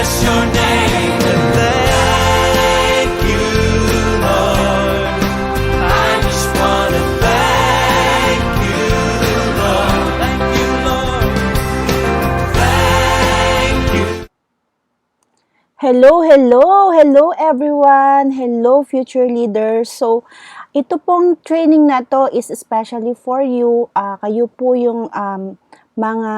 bless your name and thank you, Lord. I just want to thank you, Lord. Thank you, Lord. Thank you. Hello everyone! Hello future leaders! So, ito pong training na to is especially for you. Kayo po yung mga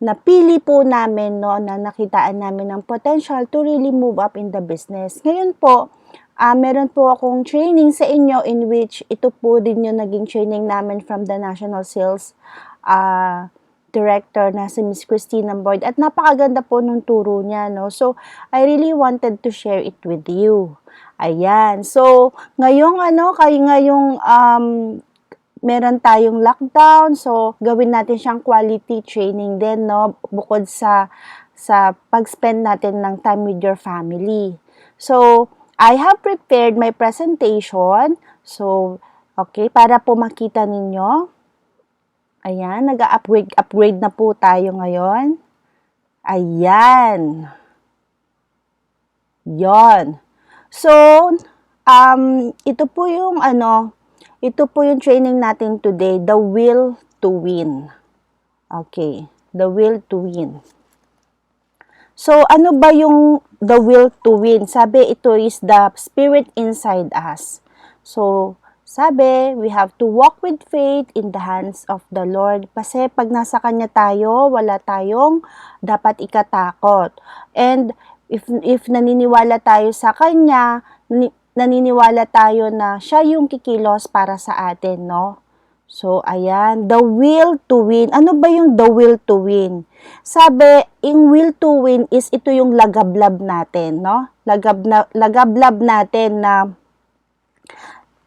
napili po namin, no, na nakitaan namin ng potential to really move up in the business. Ngayon po, meron po akong training sa inyo in which ito po din yung naging training namin from the National Sales Director na si Miss Christina Boyd, at napakaganda po nung turo niya, no? So, I really wanted to share it with you. Ayan. So, ngayong meron tayong lockdown, so gawin natin siyang quality training din, no? Bukod sa pag-spend natin ng time with your family. So, I have prepared my presentation. So, okay, para po makita ninyo. Ayan, nag-upgrade na po tayo ngayon. Ayan. Yon. So, ito po yung training natin today, the will to win. Okay, the will to win. So, ano ba yung the will to win? Sabi, ito is the spirit inside us. So, sabi, we have to walk with faith in the hands of the Lord. Kasi pag nasa Kanya tayo, wala tayong dapat ikatakot. And if naniniwala tayo sa Kanya, naniniwala tayo na Siya yung kikilos para sa atin, no? So, ayan, the will to win. Ano ba yung the will to win? Sabi, yung will to win is ito yung lagablab natin, no? Lagablab natin na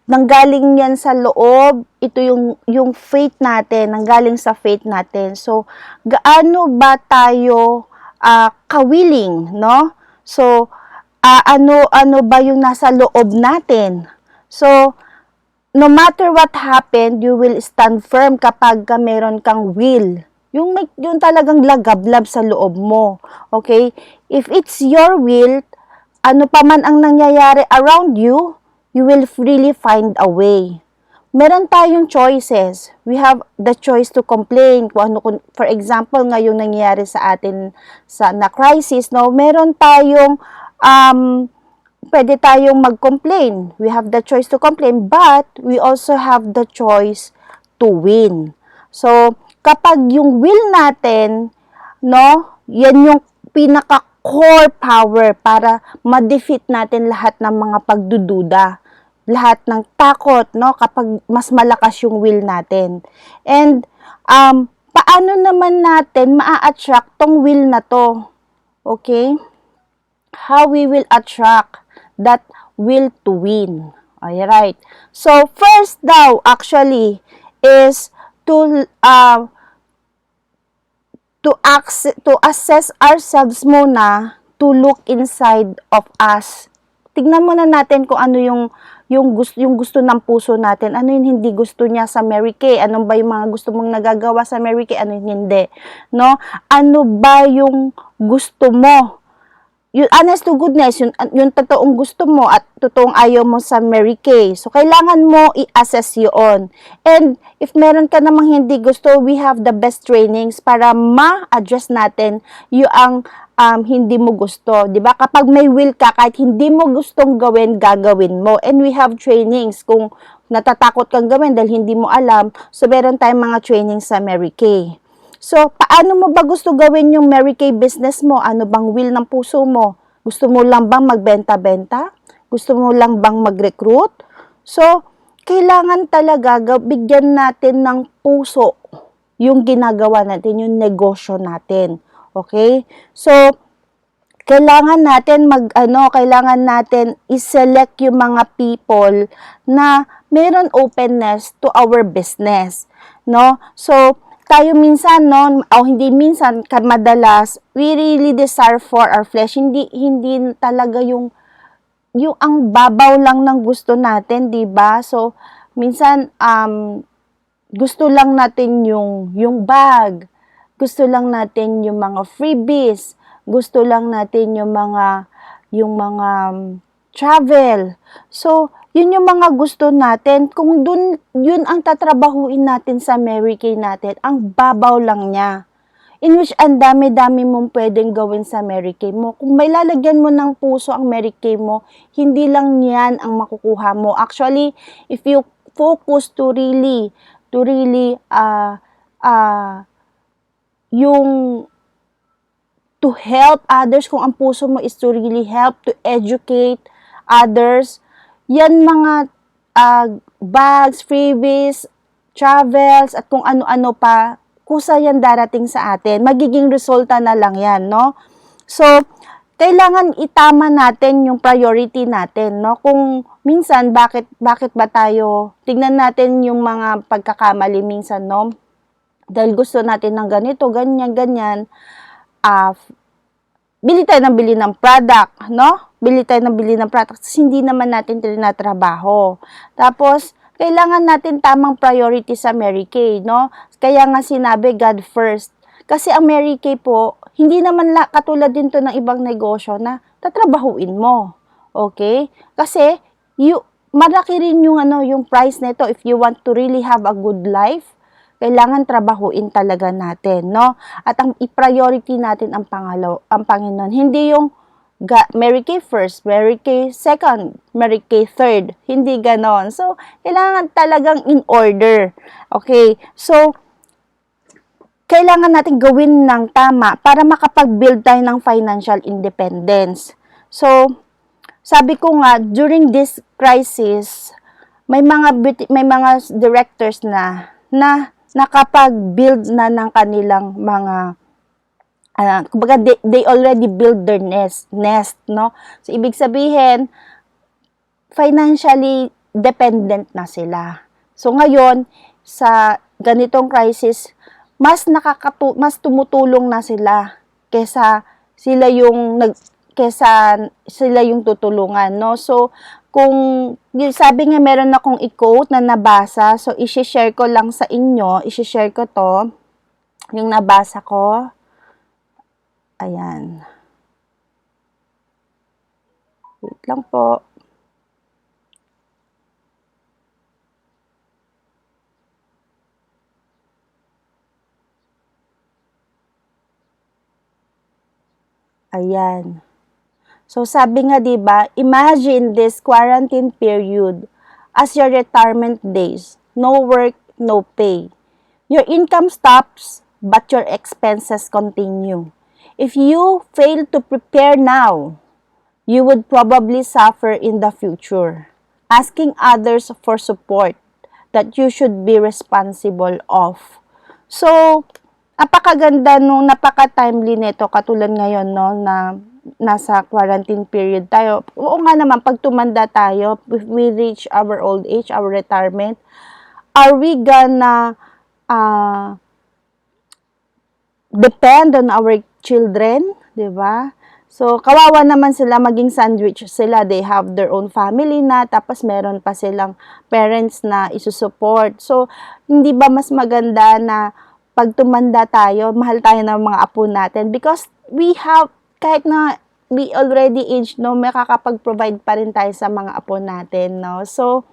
nanggaling yan sa loob, ito yung faith natin, nanggaling sa faith natin. So, gaano ba tayo ka-willing, no? So, ano ba yung nasa loob natin? So, no matter what happened, you will stand firm kapag meron kang will. Yung talagang lagablab sa loob mo. Okay? If it's your will, ano pa man ang nangyayari around you, you will really find a way. Meron tayong choices. We have the choice to complain. For example, ngayong nangyayari sa atin na crisis, no, meron tayong pwede tayong mag-complain. We have the choice to complain, but we also have the choice to win. So, kapag yung will natin, no, yan yung pinaka-core power para ma-defeat natin lahat ng mga pagdududa, lahat ng takot, no, kapag mas malakas yung will natin. And, paano naman natin maa-attract tong will na to? Okay? How we will attract that will to win. Alright. So, first daw, actually, is to assess ourselves muna, to look inside of us. Tignan muna natin kung ano yung gusto ng puso natin, ano yung hindi gusto niya sa Mary Kay, ano ba yung mga gusto mong nagagawa sa Mary Kay, ano yung hindi, no? Ano ba yung gusto mo? Yung honest to goodness, yung totoong gusto mo at totoong ayaw mo sa Mary Kay. So, kailangan mo i-assess yun. And, if meron ka namang hindi gusto, we have the best trainings para ma-address natin yung hindi mo gusto. Diba? Kapag may will ka, kahit hindi mo gustong gawin, gagawin mo. And we have trainings kung natatakot kang gawin dahil hindi mo alam. So, meron tayong mga trainings sa Mary Kay. So, paano mo ba gusto gawin yung Mary Kay business mo? Ano bang will ng puso mo? Gusto mo lang bang magbenta-benta? Gusto mo lang bang mag-recruit? So, kailangan talaga bigyan natin ng puso yung ginagawa natin, yung negosyo natin. Okay? So, kailangan natin kailangan natin i-select yung mga people na meron openness to our business, no? So, tayo minsan, no, o hindi minsan, madalas, we really desire for our flesh. Hindi talaga yung ang babaw lang ng gusto natin, 'di ba? So, minsan gusto lang natin yung bag. Gusto lang natin yung mga freebies. gusto lang natin yung mga travel. So, yun yung mga gusto natin. Kung yun ang tatrabahuin natin sa Mary Kay natin, ang babaw lang niya. In which, ang dami-dami mong pwedeng gawin sa Mary Kay mo. Kung may lalagyan mo ng puso ang Mary Kay mo, hindi lang yan ang makukuha mo. Actually, if you focus to really, yung to help others, kung ang puso mo is to really help, to educate others, yan mga bags, freebies, travels, at kung ano-ano pa, kusa yan darating sa atin. Magiging resulta na lang yan, no? So, kailangan itama natin yung priority natin, no? Kung minsan, bakit ba tayo, tignan natin yung mga pagkakamali minsan, no? Dahil gusto natin ng ganito, ganyan, bili tayo ng product, no? Bili ng product, hindi naman natin tinatrabaho. Tapos, kailangan natin tamang priority sa Mary Kay, no? Kaya nga sinabi, God first. Kasi ang Mary Kay po, hindi naman katulad din to ng ibang negosyo na tatrabahuin mo. Okay? Kasi, malaki rin yung price nito if you want to really have a good life. Kailangan trabahuin talaga natin, no? At ang i-priority natin ang Panginoon. Hindi yung Mary Kay first, Mary Kay second, Mary Kay third. Hindi ganon. So, kailangan talagang in order. Okay? So, kailangan natin gawin ng tama para makapag-build tayo ng financial independence. So, sabi ko nga, during this crisis, may mga directors na nakapag-build na ng kanilang mga kumbaga they already build their nest, no? So ibig sabihin financially dependent na sila. So ngayon sa ganitong crisis, mas tumutulong na sila kesa sila yung tutulungan, no? So kung sabi nga meron akong i-quote na nabasa, so i-share ko lang sa inyo, i-share ko to, yung nabasa ko. Ayan. Wait lang po. Ayan. So, sabi nga, diba, imagine this quarantine period as your retirement days. No work, no pay. Your income stops, but your expenses continue. If you fail to prepare now, you would probably suffer in the future, asking others for support that you should be responsible of. So, napaka-timely nito, katulad ngayon, no, na nasa quarantine period tayo. Oo nga naman, pag tumanda tayo, if we reach our old age, our retirement, are we gonna depend on our children? Diba? So, kawawa naman sila, maging sandwich sila. They have their own family na, tapos meron pa silang parents na isusupport. So, hindi ba mas maganda na pag tumanda tayo, mahal tayo ng mga apo natin? Because we have, kahit na we already aged, no, may kakapag-provide pa rin tayo sa mga apo natin, no? So,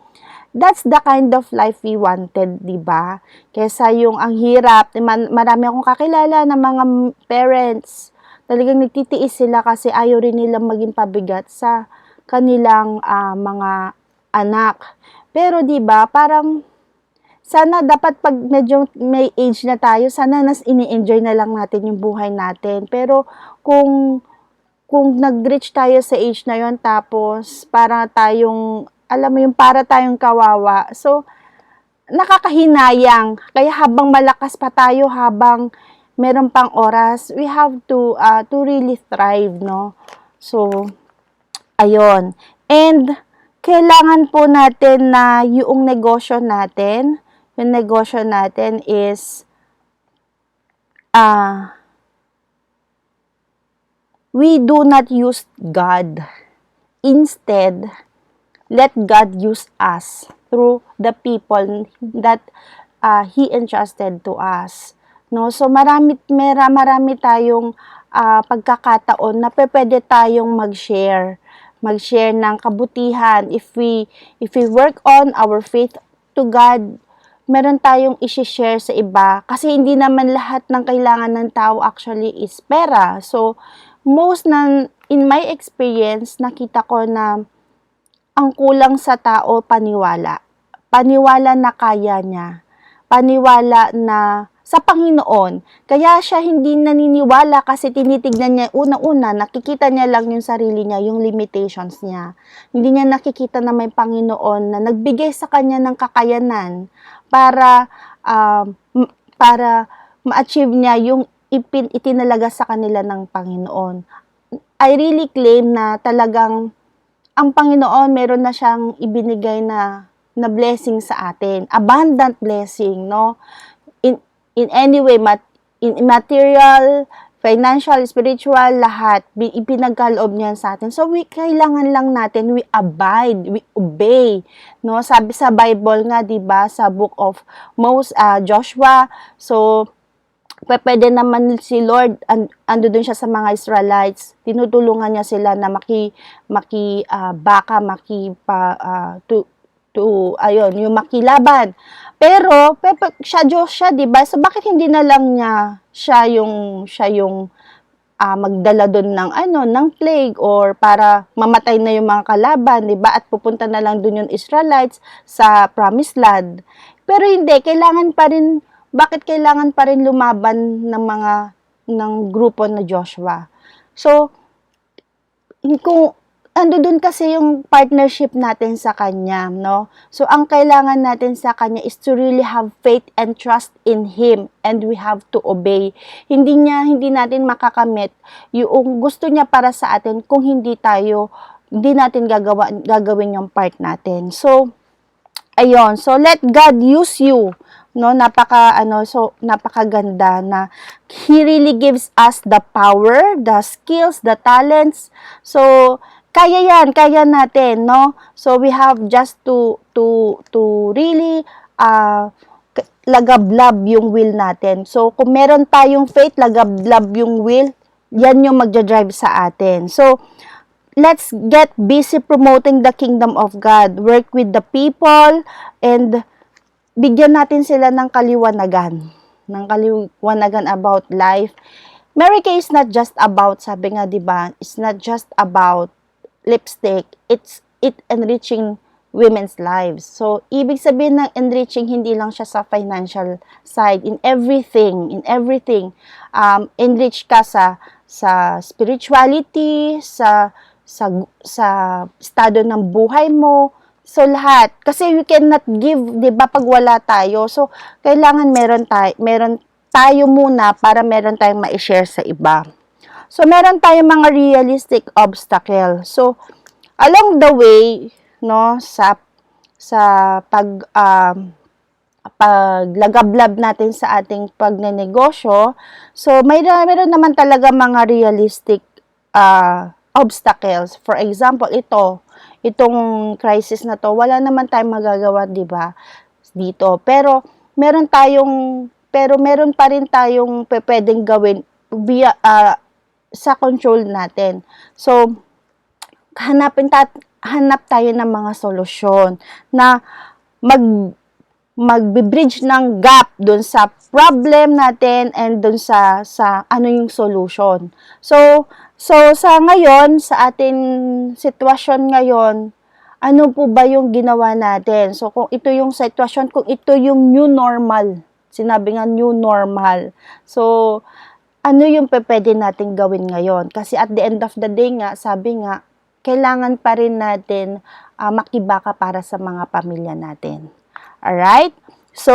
that's the kind of life we wanted, diba? Kesa yung ang hirap, marami akong kakilala na mga parents, talagang nagtitiis sila kasi ayaw rin nilang maging pabigat sa kanilang mga anak. Pero diba, parang sana dapat pag medyo may age na tayo, sana ini-enjoy na lang natin yung buhay natin. Pero kung nag-reach tayo sa age na yon, tapos para tayong, alam mo yung para tayong kawawa. So, nakakahinayang. Kaya habang malakas pa tayo, habang meron pang oras, we have to really thrive, no? So, ayun. And, kailangan po natin na yung negosyo natin is we do not use God. Instead, let God use us through the people that He entrusted to us. no? So marami tayong pagkakataon na pwede tayong mag-share ng kabutihan. If we work on our faith to God, meron tayong i-share sa iba kasi hindi naman lahat ng kailangan ng tao actually is pera. So in my experience, nakita ko na ang kulang sa tao paniwala. Paniwala na kaya niya. Paniwala na sa Panginoon. Kaya siya hindi naniniwala kasi tinitignan niya, unang-una, nakikita niya lang yung sarili niya, yung limitations niya. Hindi niya nakikita na may Panginoon na nagbigay sa kanya ng kakayanan para ma-achieve niya yung itinalaga sa kanila ng Panginoon. I really claim na talagang ang Panginoon meron na siyang ibinigay na blessing sa atin, abundant blessing, no? In any way, in material, financial, spiritual, lahat, ipinagkaloob niya sa atin. So, kailangan lang natin, we abide, we obey, no? Sabi sa Bible nga, di ba, sa book of Joshua, so, pwede naman si Lord, ando dun siya sa mga Israelites, tinutulungan niya sila na yung makilaban. Pero, siya Diyos siya, diba? So, bakit hindi na lang niya siya yung magdala doon ng plague or para mamatay na yung mga kalaban, diba? At pupunta na lang doon yung Israelites sa Promised Land. Pero hindi, bakit kailangan pa rin lumaban ng grupo na Joshua? So, kung doon kasi yung partnership natin sa Kanya, no? So, ang kailangan natin sa Kanya is to really have faith and trust in Him, and we have to obey. Hindi natin makakamit yung gusto niya para sa atin kung hindi natin gagawin yung part natin. So, ayun. So, let God use you. No, napakaganda na He really gives us the power, the skills, the talents. So, kaya natin, no? So, we have just to really lagablab yung will natin. So, kung meron tayong faith, lagablab yung will, yan yung magdadrive sa atin. So, let's get busy promoting the kingdom of God. Work with the people and bigyan natin sila ng kaliwanagan about life. Mary Kay is not just about, sabi nga, diba, it's not just about lipstick, it enriching women's lives. So, ibig sabihin ng enriching, hindi lang siya sa financial side, in everything, enrich ka sa spirituality, sa estado ng buhay mo. So, lahat. Kasi we cannot give, di ba, pag wala tayo. So, kailangan meron tayo muna para meron tayong ma-share sa iba. So, meron tayong mga realistic obstacle. So, along the way, no, sa paglagablab natin sa ating pagnenegosyo, so, meron naman talaga mga realistic obstacles. For example, itong crisis na to, wala naman tayong magagawa, di ba, dito. Pero meron pa rin tayong pwedeng gawin via sa control natin. So, hanap tayo ng mga solusyon na mag-bridge ng gap dun sa problem natin and dun sa ano yung solution. So sa ngayon, sa ating sitwasyon ngayon, ano po ba yung ginawa natin? So, kung ito yung sitwasyon, kung ito yung new normal, sinabi nga new normal. So, ano yung pwede natin gawin ngayon? Kasi at the end of the day nga, sabi nga, kailangan pa rin natin makibaka para sa mga pamilya natin. Alright? So,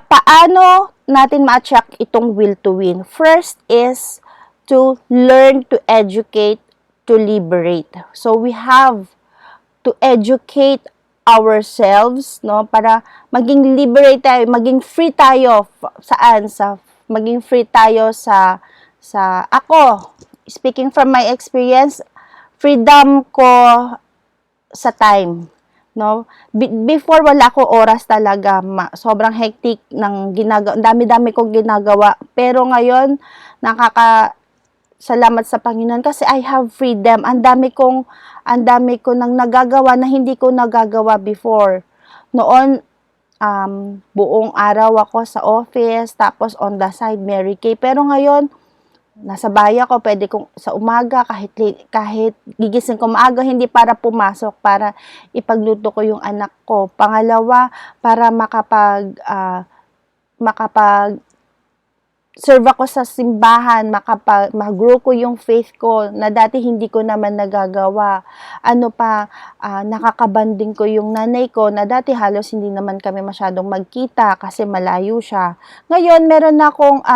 paano natin ma-attract itong will to win? First is to learn to educate, to liberate. So, we have to educate ourselves, no, para maging liberate tayo, maging free tayo maging free tayo sa ako, speaking from my experience, freedom ko sa time. no? Before wala ako oras talaga, sobrang hectic ng dami-dami kong ginagawa. Pero ngayon, salamat sa Panginoon kasi I have freedom. Ang dami ko nang nagagawa na hindi ko nagagawa before. Noon, buong araw ako sa office, tapos on the side, Mary Kay. Pero ngayon, nasa bahay ako, pwede kong sa umaga, kahit gigising ko maaga, hindi para pumasok, para ipagluto ko yung anak ko. Pangalawa, para makapag serve ako sa simbahan, mag-grow ko yung faith ko na dati hindi ko naman nagagawa. Nakakabanding ko yung nanay ko na dati halos hindi naman kami masyadong magkita kasi malayo siya. Ngayon, meron akong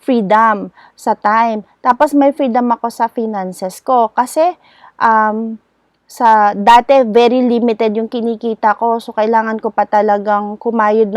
freedom sa time. Tapos may freedom ako sa finances ko kasi sa dati very limited yung kinikita ko, so kailangan ko pa talagang kumayod,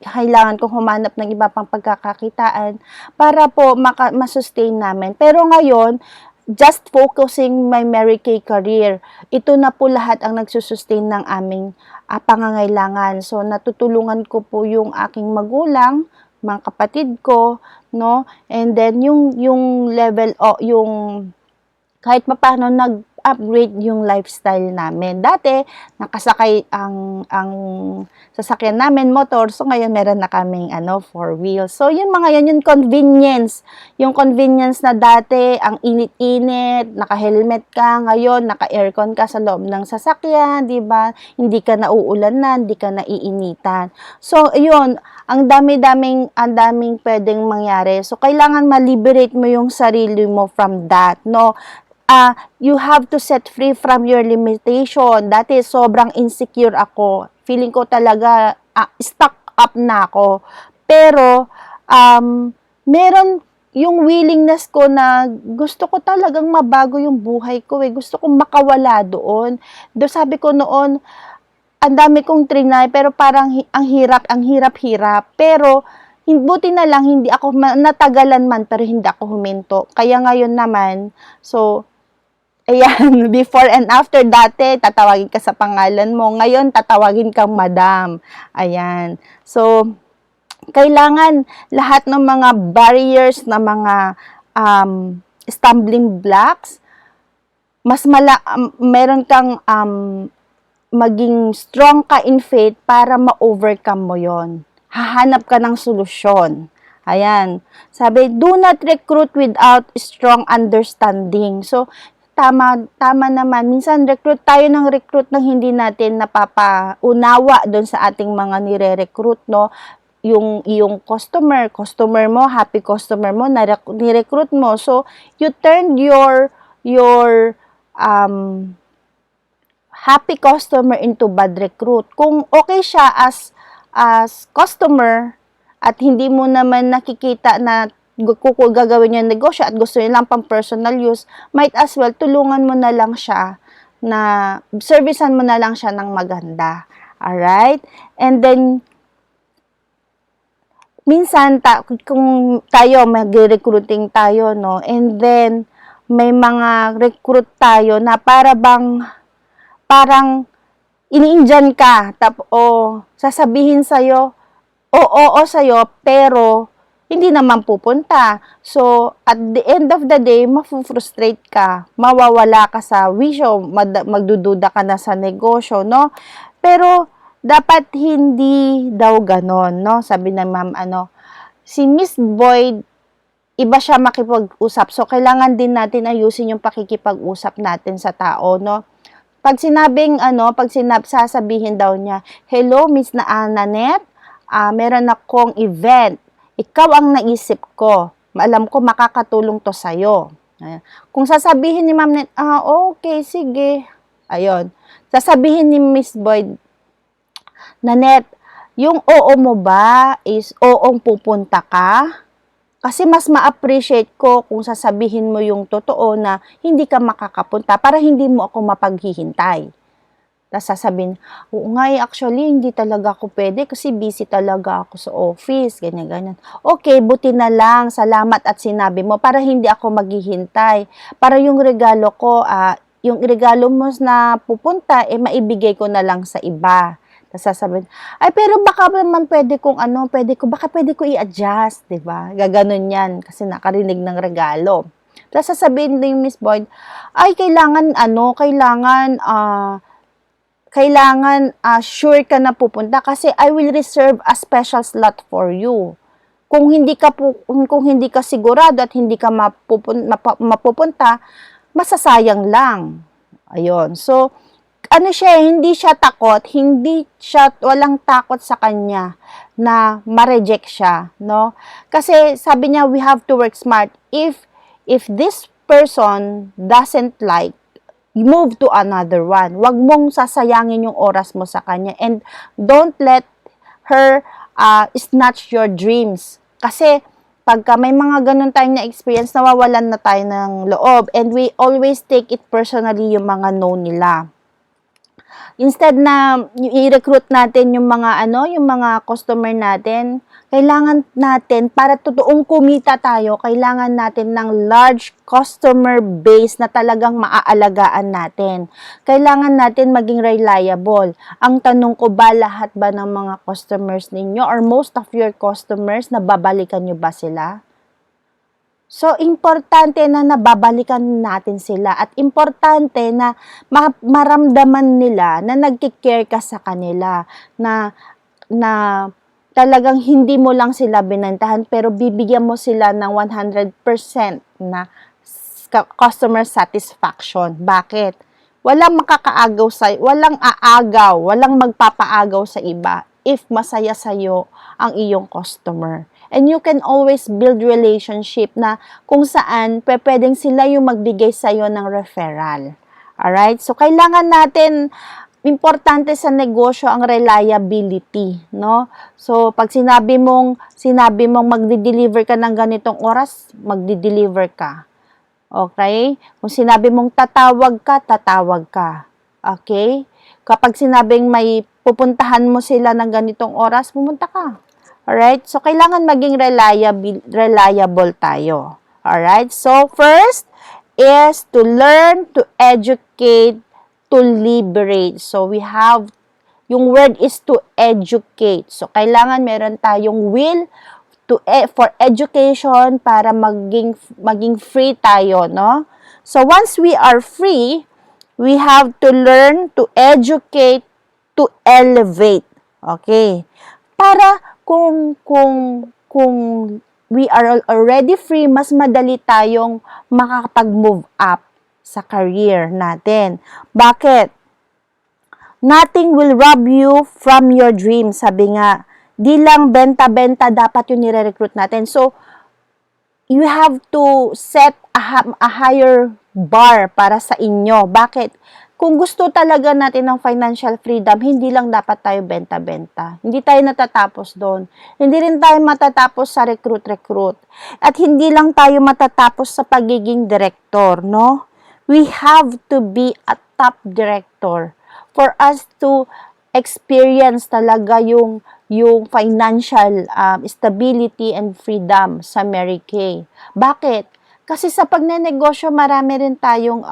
kailangan kong humanap ng iba pang pagkakakitaan para po masustain namin. Pero ngayon, just focusing my Mary Kay career, ito na po lahat ang nagsusustain ng aming pangangailangan. So natutulungan ko po yung aking magulang, mga kapatid ko, no? And then yung level yung kahit papaano nag-upgrade yung lifestyle namin. Dati, nakasakay ang sasakyan namin, motor. So, ngayon meron na kaming 4 wheels. So, yun yung convenience. Yung convenience na dati, ang init-init, naka-helmet ka, ngayon, naka-aircon ka sa loob ng sasakyan, di ba? Hindi ka nauulanan, hindi ka naiinitan. So, yun, ang daming pwedeng mangyari. So, kailangan ma-liberate mo yung sarili mo from that, no? You have to set free from your limitation. Dati, sobrang insecure ako. Feeling ko talaga, stuck up na ako. Pero, meron yung willingness ko na gusto ko talagang mabago yung buhay ko. Gusto kong makawala doon. Sabi ko noon, ang dami kong trinay, pero parang ang hirap-hirap. Pero, buti na lang, hindi ako, natagalan man, pero hindi ako huminto. Kaya ngayon naman, so, ayan, before and after, dati, tatawagin ka sa pangalan mo. Ngayon, tatawagin kang madam. Ayan. So, kailangan lahat ng mga barriers na mga stumbling blocks, meron kang maging strong ka in faith para ma-overcome mo yon. Hahanap ka ng solusyon. Ayan. Sabi, do not recruit without strong understanding. So, tama naman. Minsan, recruit nang hindi natin napapaunawa doon sa ating mga nire-recruit, no? Yung customer mo, happy customer mo, ni-recruit mo. So, you turn your happy customer into bad recruit. Kung okay siya as customer at hindi mo naman nakikita na gagawin yung negosyo at gusto niya lang pang personal use, might as well tulungan mo na lang siya na servicean mo na lang siya ng maganda. Alright? And then minsan kung tayo mag-recruiting tayo, no, and then may mga recruit tayo na parang ini-Indian ka sasabihin sa'yo oo sa'yo, pero hindi naman pupunta. So, at the end of the day, mafu-frustrate ka, mawawala ka sa wisyo, magdududa ka na sa negosyo, no? Pero, dapat hindi daw ganon, no? Sabi ng ma'am, si Miss Boyd, iba siya makipag-usap. So, kailangan din natin ayusin yung pakikipag-usap natin sa tao, no? Pag sasabihin daw niya, hello, Miss Nanette, meron akong event. Ikaw ang naisip ko. Alam ko makakatulong to sa'yo. Kung sasabihin ni Ma'am Net, okay, sige. Ayun. Sasabihin ni Miss Boyd, Nanette, yung oo mo ba is oong pupunta ka? Kasi mas ma-appreciate ko kung sasabihin mo yung totoo na hindi ka makakapunta para hindi mo ako mapaghihintay. Tapos sasabihin, oo nga actually, hindi talaga ako pwede kasi busy talaga ako sa office, ganyan. Okay, buti na lang, salamat at sinabi mo para hindi ako maghihintay. Para yung regalo ko, yung regalo mo na pupunta, maibigay ko na lang sa iba. Tapos sasabihin, ay, pero baka naman pwede ko i-adjust, di ba? Gaganon yan, kasi nakarinig ng regalo. Tapos sasabihin din Miss Boyd, ay, kailangan sure ka na pupunta kasi I will reserve a special slot for you. Kung hindi ka sigurado at hindi ka mapupunta, masasayang lang. Ayun. So, hindi siya takot, walang takot sa kanya na ma-reject siya, no? Kasi sabi niya, we have to work smart. If this person doesn't like, move to another one. Huwag mong sasayangin yung oras mo sa kanya, and don't let her snatch your dreams. Kasi pagka may mga ganun tayong na-experience, nawawalan na tayo ng loob, and we always take it personally yung mga no nila. Instead na i-recruit natin yung mga customer natin, kailangan natin, para totoong kumita tayo, kailangan natin ng large customer base na talagang maaalagaan natin. Kailangan natin maging reliable. Ang tanong ko ba, lahat ba ng mga customers ninyo or most of your customers, nababalikan nyo ba sila? So, importante na nababalikan natin sila at importante na maramdaman nila na nagki-care ka sa kanila, na talagang hindi mo lang sila binantahan pero bibigyan mo sila ng 100% na customer satisfaction. Bakit? Walang magpapaagaw sa iba if masaya sa'yo ang iyong customer. And you can always build relationship na kung saan pwedeng sila yung magbigay sa'yo ng referral. Alright? So, kailangan natin, importante sa negosyo ang reliability, no? So, pag sinabi mong magdi-deliver ka ng ganitong oras, magdi-deliver ka. Okay? Kung sinabi mong tatawag ka. Okay? Kapag sinabing may pupuntahan mo sila ng ganitong oras, pumunta ka. Alright? So, kailangan maging reliable tayo. Alright? So, first is to learn, to educate, to liberate. So, yung word is to educate. So, kailangan meron tayong will for education para maging free tayo, no? So, once we are free, we have to learn, to educate, to elevate. Okay? Para kung we are already free, mas madali tayong makakapag-move up sa career natin. Bakit? Nothing will rob you from your dream. Sabi nga, di lang benta-benta dapat yung nire-recruit natin. So, you have to set a higher bar para sa inyo. Bakit? Kung gusto talaga natin ng financial freedom, hindi lang dapat tayo benta-benta. Hindi tayo natatapos doon. Hindi rin tayo matatapos sa recruit. At hindi lang tayo matatapos sa pagiging director, no? We have to be a top director for us to experience talaga yung financial stability and freedom sa Mary Kay. Bakit? Kasi sa pagnenegosyo, marami rin tayong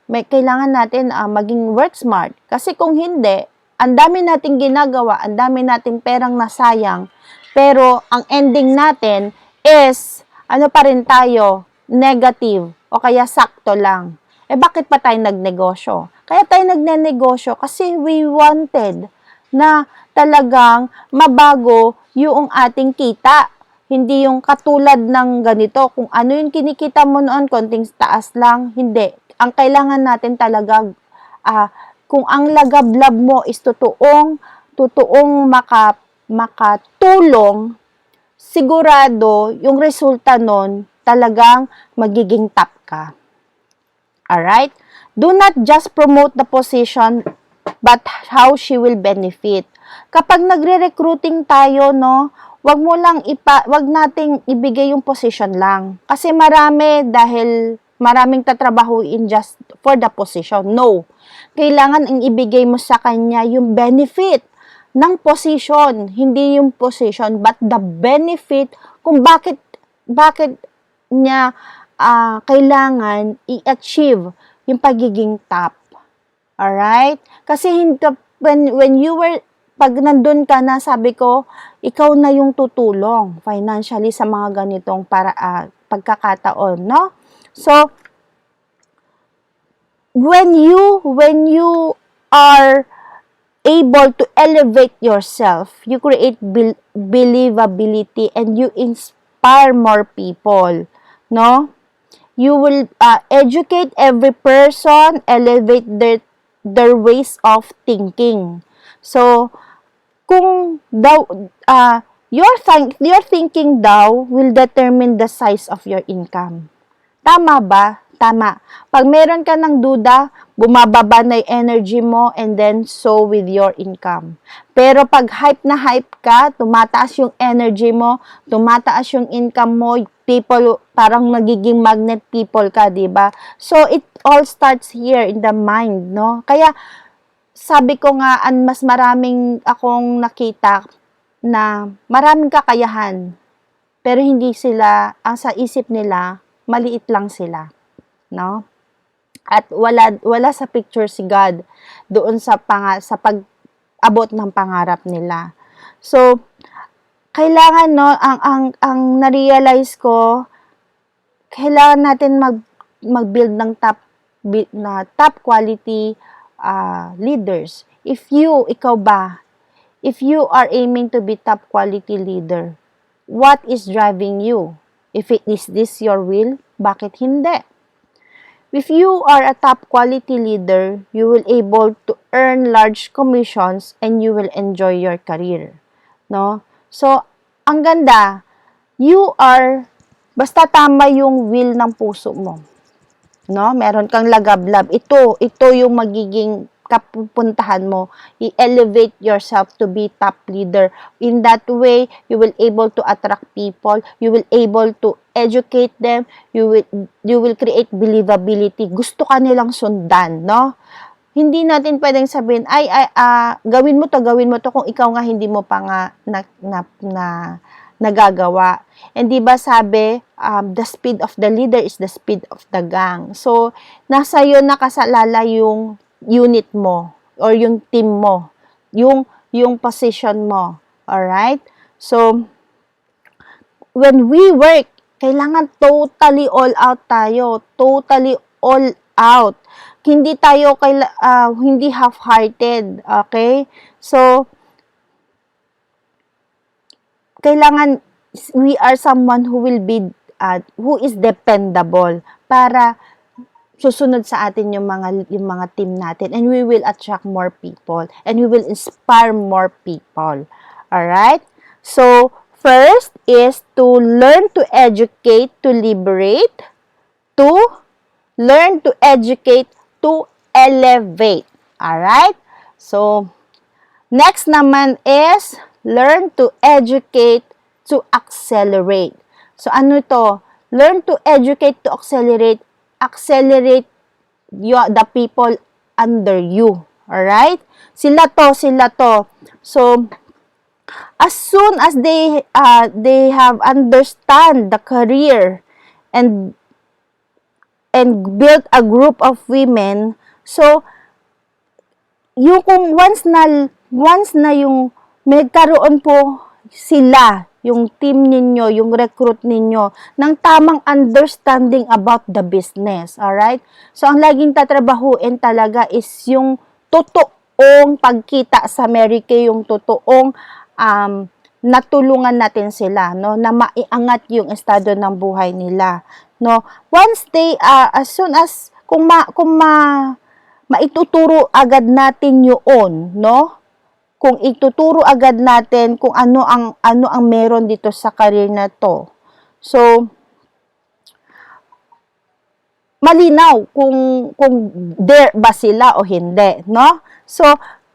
kailangan natin maging work smart. Kasi kung hindi, ang dami nating ginagawa, ang dami nating perang nasayang, pero ang ending natin is, pa rin tayo, negative, o kaya sakto lang. Bakit pa tayo nagnegosyo? Kaya tayo nagnenegosyo kasi we wanted na talagang mabago yung ating kita. Hindi yung katulad ng ganito. Kung ano yung kinikita mo noon, konting taas lang. Hindi. Ang kailangan natin talaga, kung ang lagablab mo is totoong makatulong, sigurado yung resulta nun talagang magiging top ka. Alright? Do not just promote the position, but how she will benefit. Kapag nagre-recruiting tayo, no, wag nating ibigay yung position lang. Kasi maraming tatrabahuin just for the position. No. Kailangan ang ibigay mo sa kanya yung benefit ng position. Hindi yung position, but the benefit kung bakit niya kailangan i-achieve yung pagiging top. Alright? Kasi when you were, pag nandun ka na, sabi ko, ikaw na yung tutulong financially sa mga ganitong pagkakataon, no? So, when you are able to elevate yourself, you create believability and you inspire more people, no? You will educate every person, elevate their ways of thinking. So, kung your thinking daw will determine the size of your income. Tama ba? Tama. Pag meron ka ng duda, bumababa na yung energy mo and then so with your income. Pero pag hype na hype ka, tumataas yung energy mo, tumataas yung income mo, people, parang nagiging magnet people ka, di ba? So, it all starts here in the mind, no? Kaya, sabi ko nga, mas maraming akong nakita na maraming kakayahan, pero hindi sila, ang sa isip nila, maliit lang sila, no? At wala sa picture si God doon sa pag-abot ng pangarap nila. So, kailangan, no, ang na-realize ko, kailangan natin mag-build ng top quality leaders. If you are aiming to be top quality leader, what is driving you? If is this your will, bakit hindi? If you are a top quality leader, you will able to earn large commissions and you will enjoy your career. No? So, ang ganda, basta tama yung will ng puso mo. No? Meron kang lagablab. Ito yung magiging kapupuntahan mo. I-elevate yourself to be top leader. In that way, you will able to attract people. You will able to educate them. You will create believability. Gusto ka nilang sundan, no? Hindi natin pwedeng sabihin, gawin mo to kung ikaw nga hindi mo pa nga nagagawa. And di ba sabi, the speed of the leader is the speed of the gang. So, nasa iyo nakasalala yung unit mo or yung team mo, yung position mo. Alright? So, when we work, kailangan totally all out tayo. Totally all out. Hindi tayo hindi half-hearted. Okay? So, kailangan we are someone who will be who is dependable para susunod sa atin yung mga team natin, and we will attract more people and we will inspire more people. All right? So, first is to learn to educate, to liberate, to learn to educate, to elevate. All right? So, next naman is learn to educate, to accelerate. So, ano to? Learn to educate, to accelerate. Accelerate the people under you. Alright? Sila to. So, as soon as they have understand the career and build a group of women, so, yung kung once na yung magkaroon po sila, yung team ninyo, yung recruit ninyo, ng tamang understanding about the business. Alright? So, ang laging tatrabahuin talaga is yung totoong pagkita sa Mary Kay, yung totoong natulungan natin sila, no, na maiangat yung estado ng buhay nila. No? Once they, as soon as, kung maituturo agad natin yun, no? Kung ituturo agad natin kung ano ang meron dito sa career na to. So, malinaw kung dare ba sila o hindi, no? So,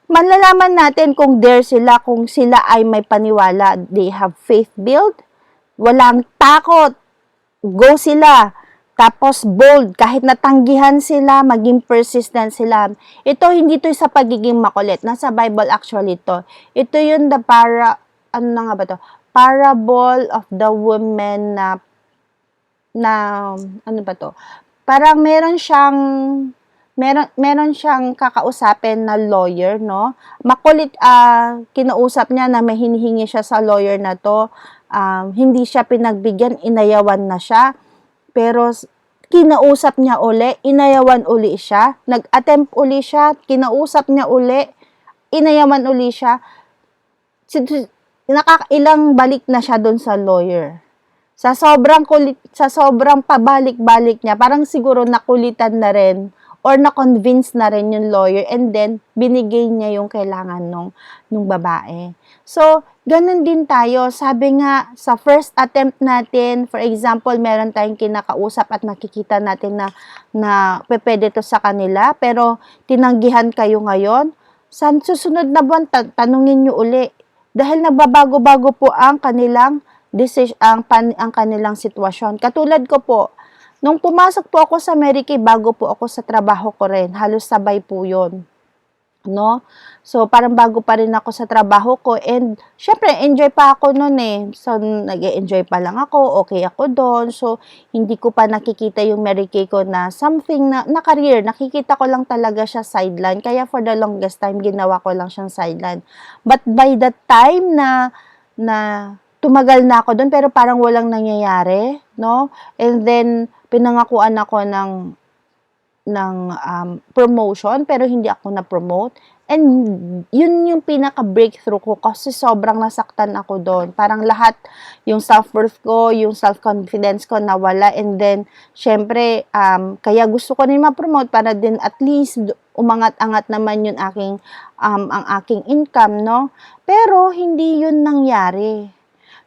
malalaman natin kung dare sila, kung sila ay may paniwala, they have faith build, walang takot, go sila. Tapos bold, kahit natanggihan sila, maging persistent sila. Ito, hindi to sa pagiging makulit. Nasa Bible actually to. Ito yun parable of the woman na ano ba to? Parang meron siyang meron siyang kakausapin na lawyer, no? Makulit, kinausap niya na may hinihingi siya sa lawyer na to. Hindi siya pinagbigyan, inayawan na siya. Pero kinausap niya uli, inayawan uli siya. Nag-attempt uli siya, kinausap niya uli, inayawan uli siya. Nakakailang balik na siya doon sa lawyer. Sa sobrang kulit, sa sobrang pabalik-balik niya, parang siguro nakulitan na rin or na-convince na rin yung lawyer, and then binigay niya yung kailangan nung babae. So, ganun din tayo. Sabi nga, sa first attempt natin, for example, meron tayong kinakausap at nakikita natin na pwede to sa kanila, pero tinanggihan kayo ngayon. Sa susunod na buwan, tanungin nyo uli. Dahil nagbabago-bago po ang kanilang ang kanilang sitwasyon. Katulad ko po, nung pumasok po ako sa America, bago po ako sa trabaho ko rin. Halos sabay po yun. No? So, parang bago pa rin ako sa trabaho ko. And, syempre, enjoy pa ako nun eh. So, nag-enjoy pa lang ako. Okay ako doon. So, hindi ko pa nakikita yung Mary Kay ko na something na career. Nakikita ko lang talaga siya sideline. Kaya, for the longest time, ginawa ko lang siyang sideline. But, by the time na tumagal na ako doon, pero parang walang nangyayari, no? And then, pinangakuan ako ng promotion, pero hindi ako na-promote. And yun yung pinaka-breakthrough ko kasi sobrang nasaktan ako doon. Parang lahat, yung self-worth ko, yung self-confidence ko nawala. And then, syempre, kaya gusto ko rin ma-promote para din at least umangat-angat naman yung ang aking income, no? Pero, hindi yun nangyari.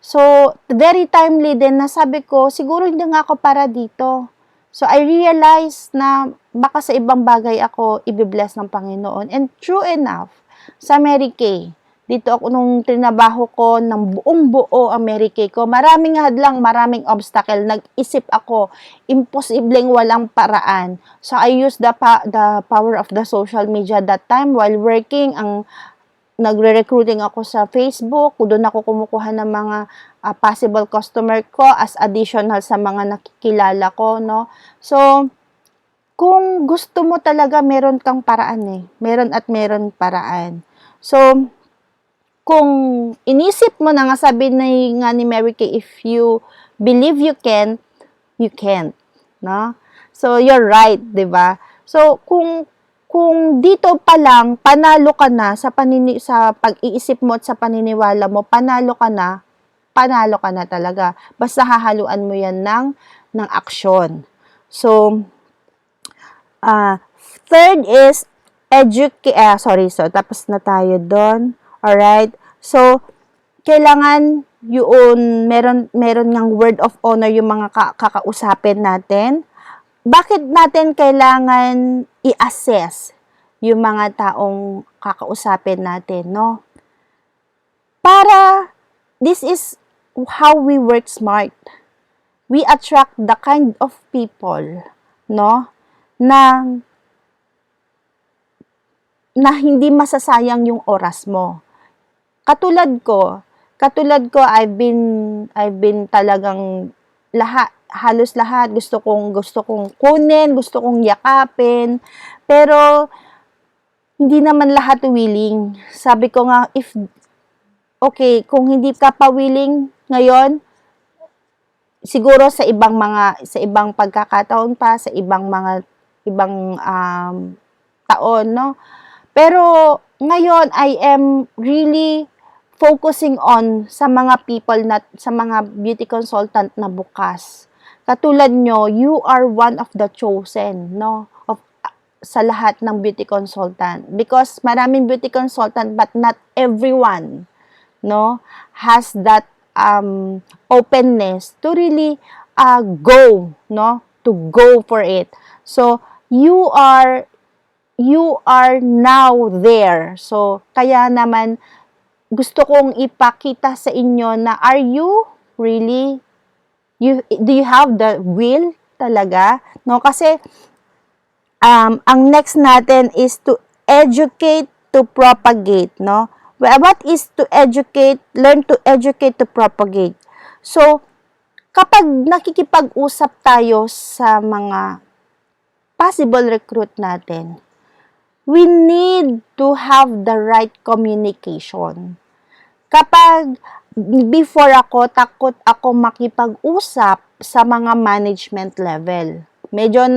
So, very timely din na sabi ko, siguro hindi nga ako para dito. So, I realized na baka sa ibang bagay ako i-bless ng Panginoon. And true enough, sa Mary Kay, dito ako nung trinabaho ko ng buong-buo ang Mary Kay ko, maraming hadlang, maraming obstacle. Nag-isip ako, imposibleng walang paraan. So, I used the power of the social media that time while working. Nagre-recruiting ako sa Facebook, doon ako kumukuha ng mga possible customer ko as additional sa mga nakikilala ko, no? So, kung gusto mo talaga, meron kang paraan eh. Meron at meron paraan. So, kung inisip mo na nga, sabi nga ni Mary Kay, if you believe you can't, you can't, no? So, you're right, di ba? So, kung dito pa lang, panalo ka na sa pag-iisip mo at sa paniniwala mo, panalo ka na talaga. Basta hahaluan mo yan ng aksyon. So, third is tapos na tayo doon. Alright? So, kailangan yun, meron ng word of honor yung mga kakausapin natin. Bakit natin kailangan i-assess yung mga taong kakausapin natin, no? Para, this is how we work smart. We attract the kind of people, no? Na hindi masasayang yung oras mo. Katulad ko, I've been talagang halos lahat gusto kong kunin, gusto kong yakapin, pero hindi naman lahat willing. Sabi ko nga, kung hindi ka pa willing ngayon, siguro sa ibang pagkakataon pa, sa ibang taon, no? Pero ngayon, I am really focusing on sa mga people sa mga beauty consultant na bukas. Katulad nyo, you are one of the chosen, no? Sa lahat ng beauty consultant. Because maraming beauty consultant, but not everyone, no, has that openness to really go, no? To go for it. So, you are now there. So, kaya naman, gusto kong ipakita sa inyo na are you really, do you have the will talaga? No, kasi ang next natin is to educate to propagate, no? What is to educate? Learn to educate to propagate. So, kapag nakikipag-usap tayo sa mga possible recruit natin, we need to have the right communication. Kapag before ako, takot ako makipag-usap sa mga management level. Medyo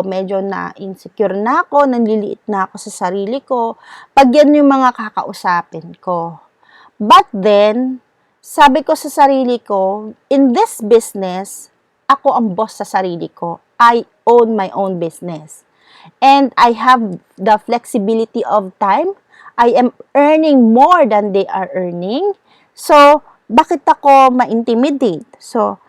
medyo na-insecure na ako, nanliliit na ako sa sarili ko. Pag yan yung mga kakausapin ko. But then, sabi ko sa sarili ko, in this business, ako ang boss sa sarili ko. I own my own business. And I have the flexibility of time. I am earning more than they are earning. So, bakit ako ma-intimidate? So,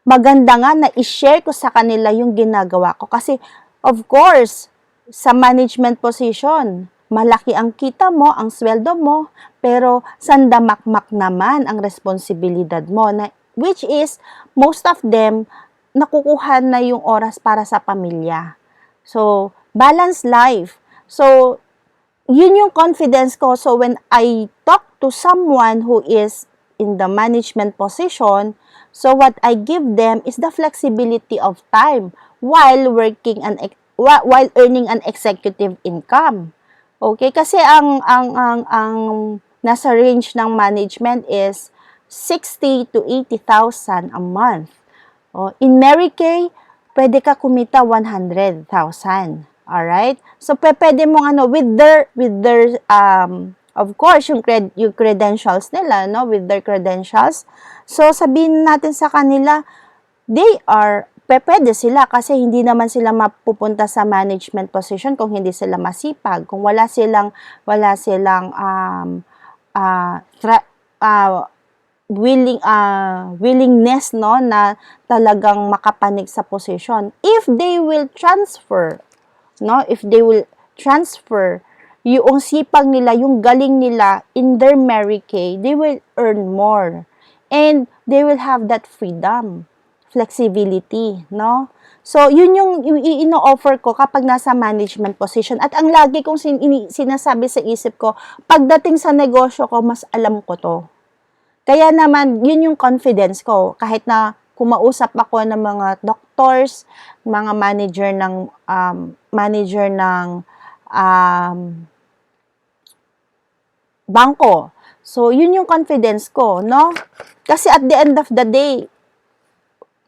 maganda nga na i-share ko sa kanila yung ginagawa ko. Kasi, of course, sa management position, malaki ang kita mo, ang sweldo mo, pero sandamakmak naman ang responsibilidad mo, na, which is, most of them, nakukuha na yung oras para sa pamilya. So, balanced life. So, yun yung confidence ko. So, when I talk to someone who is in the management position, so what I give them is the flexibility of time while while earning an executive income. Okay, kasi ang nasa range ng management is 60 to 80,000 a month. In Mary Kay, pwede ka kumita 100,000. Alright? So, pwede mong with their of course, yung credentials nila, no? With their credentials. So, sabihin natin sa kanila, pwede sila kasi hindi naman sila mapupunta sa management position kung hindi sila masipag. Kung wala silang willingness, no, na talagang makapanig sa position. If they will transfer yung sipag nila, yung galing nila in their Mary Kay, they will earn more. And they will have that freedom, flexibility, no? So, yun yung ino-offer ko kapag nasa management position. At ang lagi kong sinasabi sa isip ko, pagdating sa negosyo ko, mas alam ko to. Kaya naman, yun yung confidence ko. Kahit na kumausap ako ng mga doctors, mga manager ng bangko. So, yun yung confidence ko, no? Kasi at the end of the day,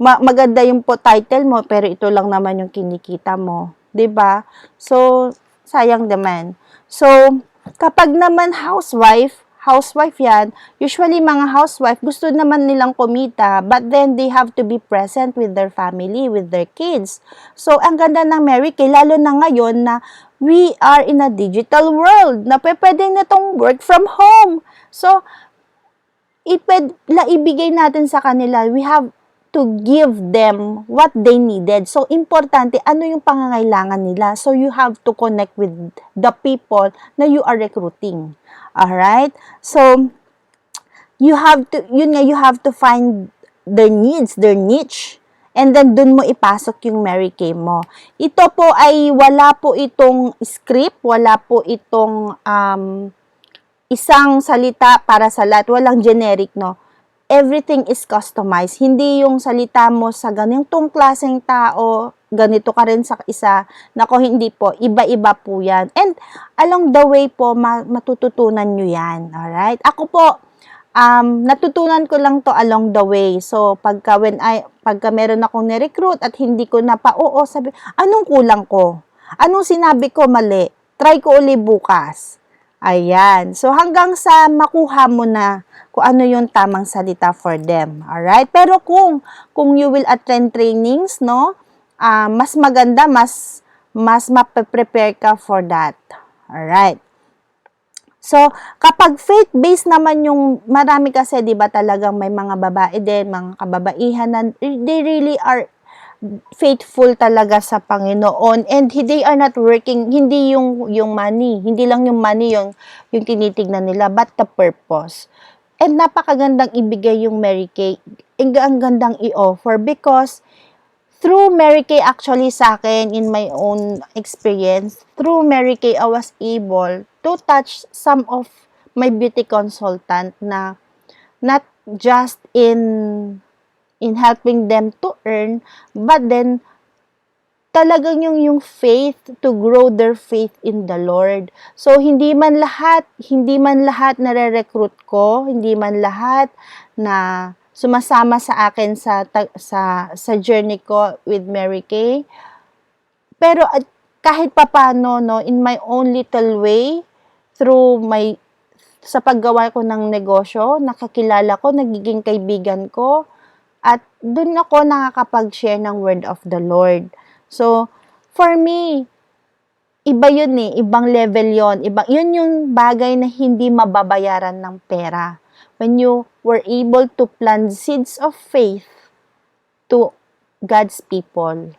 maganda yung title mo, pero ito lang naman yung kinikita mo. 'Di ba? So, sayang naman. So, kapag naman housewife yan, usually mga housewife, gusto naman nilang kumita, but then they have to be present with their family, with their kids. So, ang ganda ng Mary Kay, lalo na ngayon na we are in a digital world, na pwede na itong work from home. So, ibigay natin sa kanila, we have to give them what they needed. So, importante, ano yung pangangailangan nila. So, you have to connect with the people na you are recruiting. Alright? So, you have to find their needs, their niche. And then, dun mo ipasok yung Mary Kay mo. Ito po ay wala po itong script, wala po itong isang salita para sa lahat. Walang generic, no? Everything is customized. Hindi yung salita mo sa ganitong klaseng tao, ganito ka rin sa isa. Nako, hindi po. Iba-iba po yan. And along the way po, matututunan nyo yan. Alright? Ako po, natutunan ko lang to along the way. So, pagka meron akong ni-recruit at hindi ko sabi, anong kulang ko? Anong sinabi ko mali? Try ko uli bukas. Ayan. So, hanggang sa makuha mo na kung ano yung tamang salita for them. Alright? Pero kung you will attend trainings, no, mas maganda, mas mape-prepare ka for that. Alright? So, kapag faith-based naman yung, marami kasi, di ba, talagang may mga babae din, mga kababaihan na, they really are faithful talaga sa Panginoon, and they are not working, hindi yung money, hindi lang yung money yung tinitignan nila, but the purpose. And napakagandang ibigay yung Mary Kay, ang gandang i-offer, because through Mary Kay, actually sa akin, in my own experience, through Mary Kay, I was able to touch some of my beauty consultant na not just in helping them to earn, but then talagang yung faith, to grow their faith in the Lord. So, hindi man lahat nare-recruit ko, hindi man lahat na sumasama sa akin sa journey ko with Mary Kay. Pero kahit papano, no, in my own little way, sa paggawa ko ng negosyo, nakakilala ko, nagiging kaibigan ko, at dun ako nakakapag-share ng word of the Lord. So, for me, iba yun ibang level yun. Yun yung bagay na hindi mababayaran ng pera. When you were able to plant seeds of faith to God's people.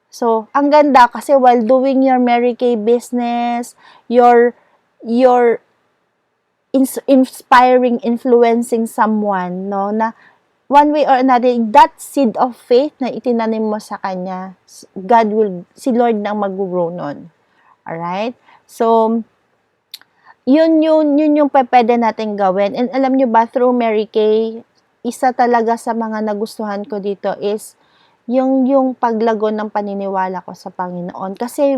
So, ang ganda kasi while doing your Mary Kay business, your inspiring, influencing someone, no, na one way or another, that seed of faith na itinanim mo sa kanya, si Lord nang mag-grow nun. Alright? So, yun yung pwede natin gawin. And alam nyo ba, through Mary Kay, isa talaga sa mga nagustuhan ko dito is yung paglago ng paniniwala ko sa Panginoon. Kasi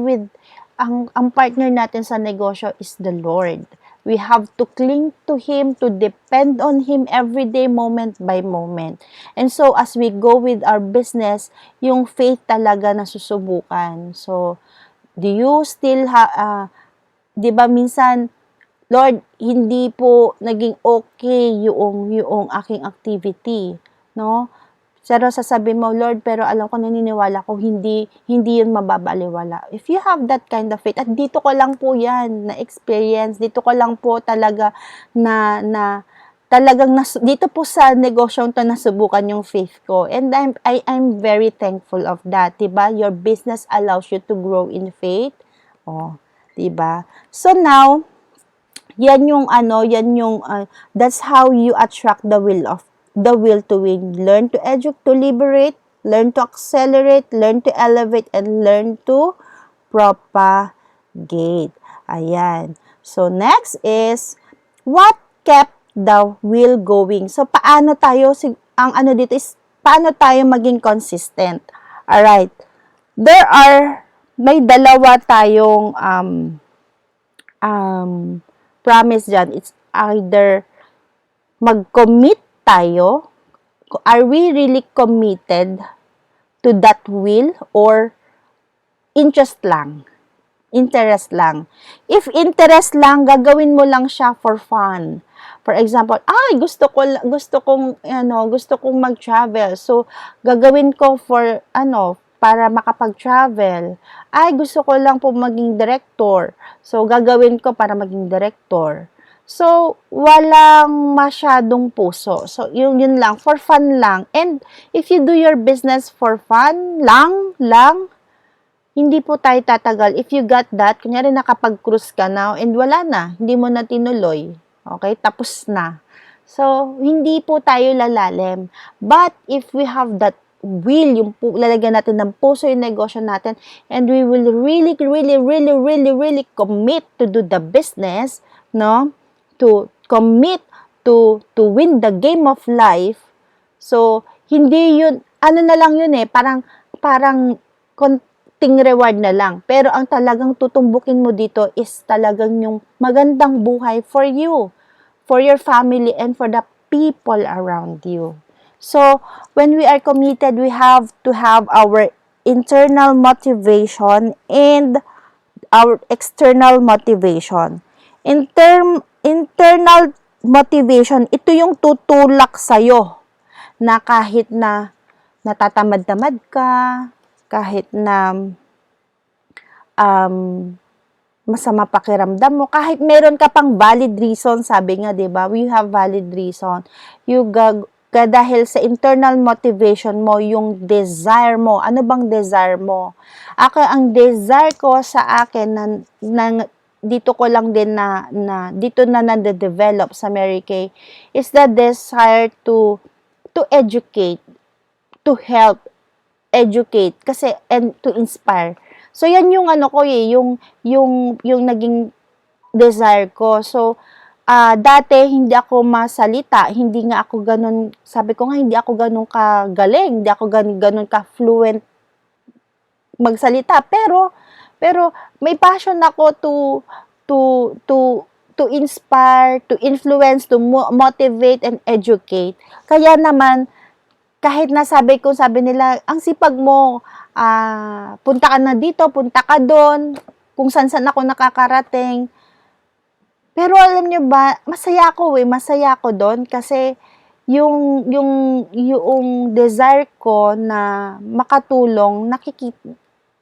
ang partner natin sa negosyo is the Lord. We have to cling to Him, to depend on Him every day, moment by moment. And so, as we go with our business, yung faith talaga na susubukan. So, do you still di ba minsan, Lord, hindi po naging okay yung aking activity, no? Pero sasabihin mo, Lord, pero alam ko, naniniwala ko, hindi yun mababaliwala. If you have that kind of faith, at dito ko lang po yan, na-experience, dito ko lang po talaga dito po sa negosyo to nasubukan yung faith ko. And I'm very thankful of that, diba? Your business allows you to grow in faith. Oh, diba? So now, that's how you attract the will to win. Learn to educate, to liberate, learn to accelerate, learn to elevate, and learn to propagate. Ayan. So, next is, what kept the will going? So, paano tayo maging consistent? Alright. May dalawa tayong promise dyan. It's either mag-commit tayo, are we really committed to that will, or interest lang? If interest lang, gagawin mo lang siya for fun. For example, gusto kong mag-travel. So, gagawin ko para makapag-travel. Gusto ko lang po maging director. So, gagawin ko para maging director. So, walang masyadong puso. So, yun lang, for fun lang. And, if you do your business for fun lang, hindi po tayo tatagal. If you got that, kunyari nakapag-cruise ka na, and wala na, hindi mo na tinuloy. Okay? Tapos na. So, hindi po tayo lalalim. But, if we have that will, lalagyan natin ng puso yung negosyo natin, and we will really commit to do the business, no? To commit to win the game of life. So, hindi yun, na lang yun parang konting reward na lang. Pero ang talagang tutumbukin mo dito is talagang yung magandang buhay for you, for your family, and for the people around you. So, when we are committed, we have to have our internal motivation and our external motivation. Internal motivation, ito yung tutulak sa'yo na kahit na natatamad-tamad ka, kahit na masama pakiramdam mo, kahit meron ka pang valid reason, sabi nga, diba, we have valid reason. Dahil sa internal motivation mo, yung desire mo, ano bang desire mo? Ang desire ko sa akin dito ko lang din dito na nade-develop sa Mary Kay is the desire to educate, to help, educate, kasi, and to inspire. So, yan yung yung naging desire ko. So, dati, hindi ako masalita, hindi nga ako ganun, sabi ko nga, hindi ako ganun kagaling, hindi ako ganun ka-fluent magsalita, pero may passion ako to to to inspire, to influence, to motivate and educate. Kaya naman kahit sabi nila, ang sipag mo, punta ka na dito, punta ka doon, kung saan ako nakakarating. Pero alam nyo ba, masaya ako doon kasi yung desire ko na makatulong,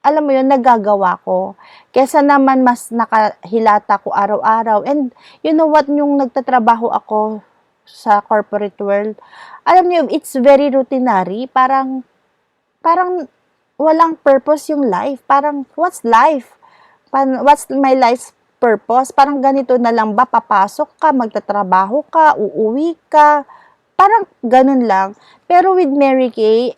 alam mo yun, nagagawa ko. Kesa naman mas nakahilata ko araw-araw. And you know what, yung nagtatrabaho ako sa corporate world, alam niyo, it's very routinary. Parang walang purpose yung life. Parang, what's life? What's my life's purpose? Parang ganito na lang ba? Papasok ka, magtatrabaho ka, uuwi ka. Parang ganun lang. Pero with Mary Kay,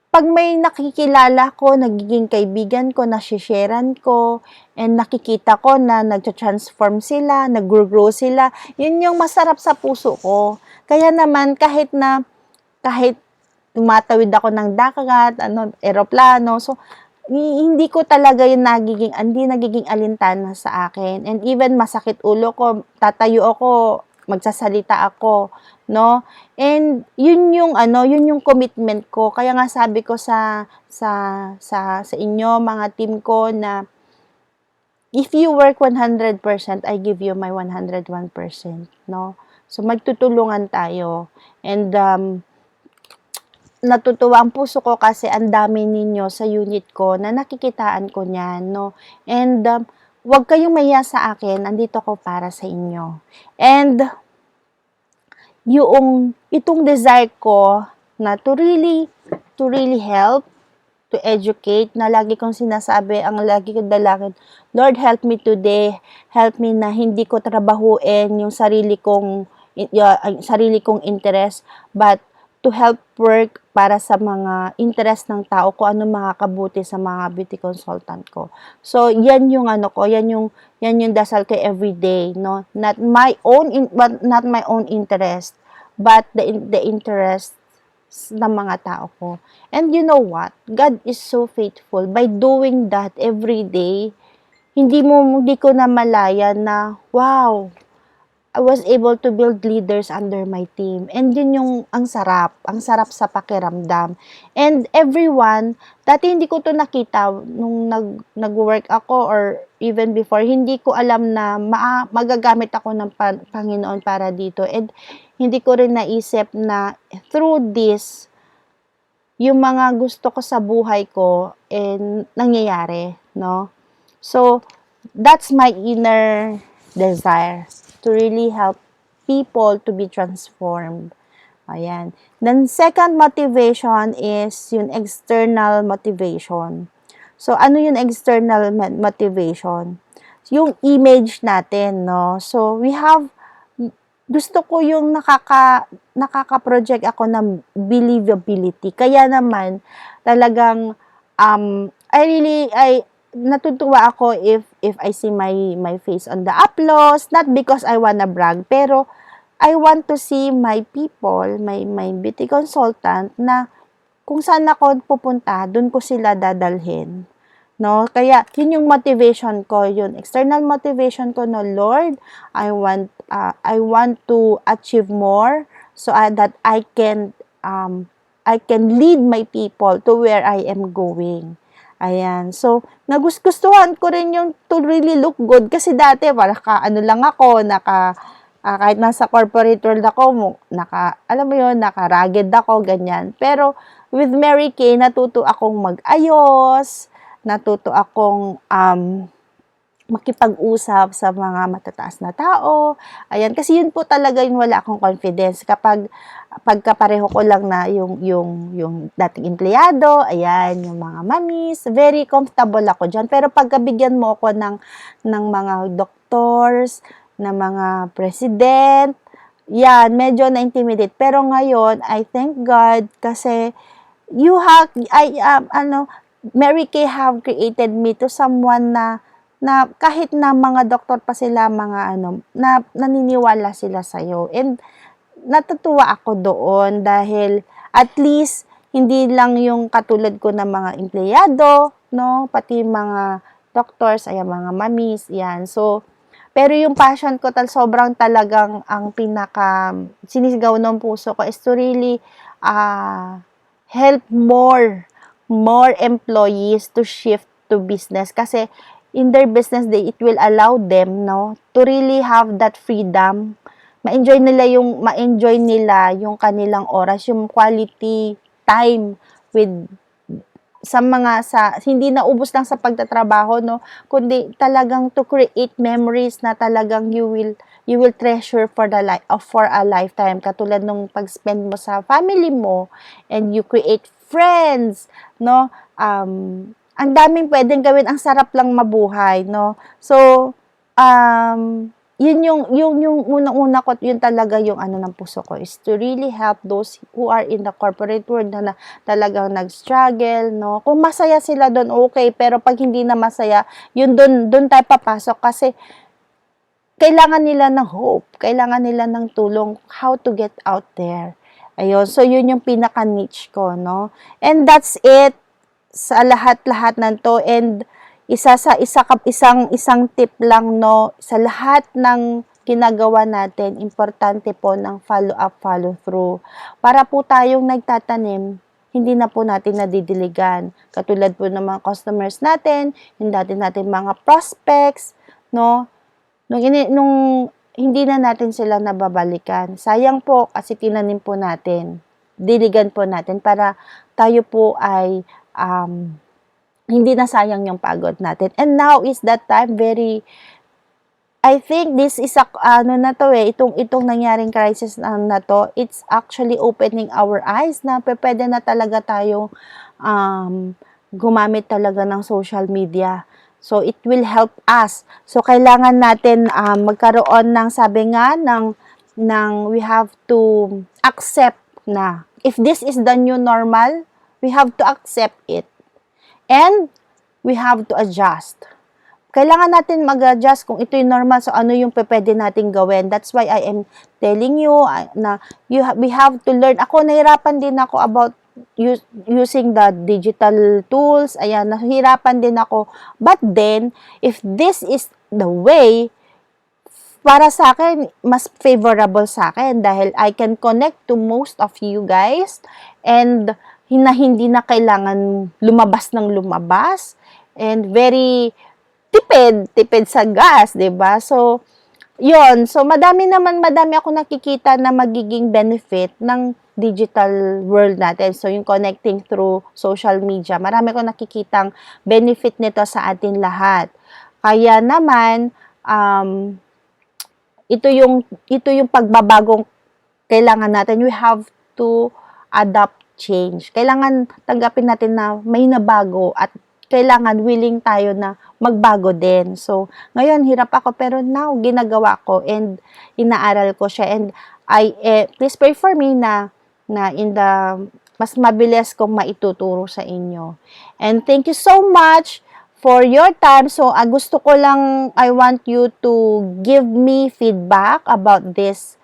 pag may nakikilala ko, nagiging kaibigan ko, nasisharean ko, and nakikita ko na nag-transform sila, nag-grow sila, yun yung masarap sa puso ko. Kaya naman, kahit tumatawid ako ng dagat, eroplano, so, hindi ko talaga yun hindi nagiging alintana sa akin. And even masakit ulo ko, tatayo ako, magsasalita ako, no? And yun yung commitment ko. Kaya nga sabi ko sa inyo, mga team ko, na if you work 100%, I give you my 101%, no? So magtutulungan tayo. And natutuwa ang puso ko kasi ang dami ninyo sa unit ko na nakikitaan ko niyan, no? And huwag kayong mahiya sa akin, andito ko para sa inyo. And itong desire ko na to really help, to educate, na lagi kong sinasabi, ang lagi kong dalangin, Lord, help me today, help me na hindi ko trabahuin yung sarili kong interest, but to help work para sa mga interest ng tao ko, ano makakabuti sa mga beauty consultant ko. So, yan yung yan yung dasal ko every day, no? Not my own interest, but the interest ng mga tao ko. And you know what? God is so faithful. By doing that every day, hindi ko na malaya na, wow, I was able to build leaders under my team. And yun yung ang sarap sa pakiramdam. And everyone, dati hindi ko to nakita nung nag-work ako or even before, hindi ko alam na magagamit ako ng Panginoon para dito. And hindi ko rin naisip na through this, yung mga gusto ko sa buhay ko, nangyayari, no? So, that's my inner desire, to really help people to be transformed. Ayan. Then, second motivation is yung external motivation. So, ano yung external motivation? Yung image natin, no? So, gusto ko yung nakaka-project ako ng believability. Kaya naman, talagang, natutuwa ako if I see my face on the uploads, not because I wanna brag, pero I want to see my people, my beauty consultant, na kung saan ako pupunta, dun ko sila dadalhin. No? Kaya, yun yung motivation ko, yun. External motivation ko, no, Lord, I want to achieve more so that I can lead my people to where I am going. Ayan. So, nagustuhan ko rin yung to really look good. Kasi dati, lang ako, kahit nasa corporate world ako, alam mo yun, naka-ragged ako, ganyan. Pero, with Mary Kay, natuto akong mag-ayos, natuto akong makipag-usap sa mga matataas na tao. Ayan, kasi yun po talaga yung wala akong confidence. Pagkapareho ko lang na yung dating empleyado, ayan, yung mga mamis, very comfortable ako dyan. Pero pagkabigyan mo ako ng mga doctors, ng mga president, yan, medyo na-intimidate. Pero ngayon, I thank God kasi Mary Kay have created me to someone na kahit na mga doktor pa sila, na naniniwala sila sa'yo. And natutuwa ako doon dahil at least hindi lang yung katulad ko na mga empleyado, no? Pati mga doctors, ayan, mga mamis, yan. So, pero yung passion ko sobrang talagang ang pinaka sinisigaw ng puso ko is to really help more employees to shift to business kasi in their business day it will allow them, no, to really have that freedom. Ma-enjoy nila yung kanilang oras, yung quality time with hindi na ubos lang sa pagtatrabaho, no, kundi talagang to create memories na talagang you will treasure for a lifetime, katulad nung pag-spend mo sa family mo, and you create friends, no. Ang daming pwedeng gawin, ang sarap lang mabuhay, no. So yun yung unang-una ko, yun talaga yung ng puso ko, is to really help those who are in the corporate world na talagang nag-struggle, no. Kung masaya sila doon, okay, pero pag hindi na masaya, yun doon tayo papasok kasi kailangan nila ng hope, kailangan nila ng tulong, how to get out there. Ayun, so yun yung pinaka-niche ko, no. And that's it sa lahat-lahat nanto. And isang tip lang, no, sa lahat ng ginagawa natin, importante po ng follow up, follow through. Para po tayong nagtatanim, hindi na po natin nadidiligan. Katulad po ng mga customers natin, natin mga prospects, no, nung hindi na natin sila nababalikan. Sayang po kasi tinanim po natin, diligan po natin para tayo po ay hindi na sayang yung pagod natin. And now is that time I think this is itong nangyaring crisis na to, it's actually opening our eyes na pwede na talaga tayong gumamit talaga ng social media. So, it will help us. So, kailangan natin magkaroon ng, sabi nga, we have to accept na if this is the new normal, we have to accept it. And we have to adjust. Kailangan natin mag-adjust kung ito yung normal, so ano yung pwede natin gawin. That's why I am telling you na we have to learn. Ako, nahirapan din ako about using the digital tools. Ayan, nahirapan din ako. But then, if this is the way, para sa akin, mas favorable sa akin dahil I can connect to most of you guys, and hindi na kailangan lumabas ng lumabas, and very tipid sa gas, 'di ba? So, yun. So, madami ako nakikita na magiging benefit ng digital world natin. So, yung connecting through social media, marami ko nakikitang benefit nito sa atin lahat. Kaya naman, ito yung pagbabagong kailangan natin. We have to adapt, change. Kailangan tanggapin natin na may nabago at kailangan willing tayo na magbago din. So, ngayon, hirap ako, pero now, ginagawa ko and inaaral ko siya. And please pray for me na mas mabilis kong maituturo sa inyo. And thank you so much for your time. So, gusto ko lang, I want you to give me feedback about this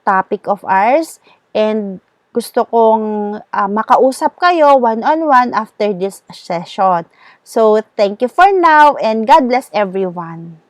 topic of ours. And gusto kong makausap kayo one-on-one after this session. So, thank you for now and God bless everyone.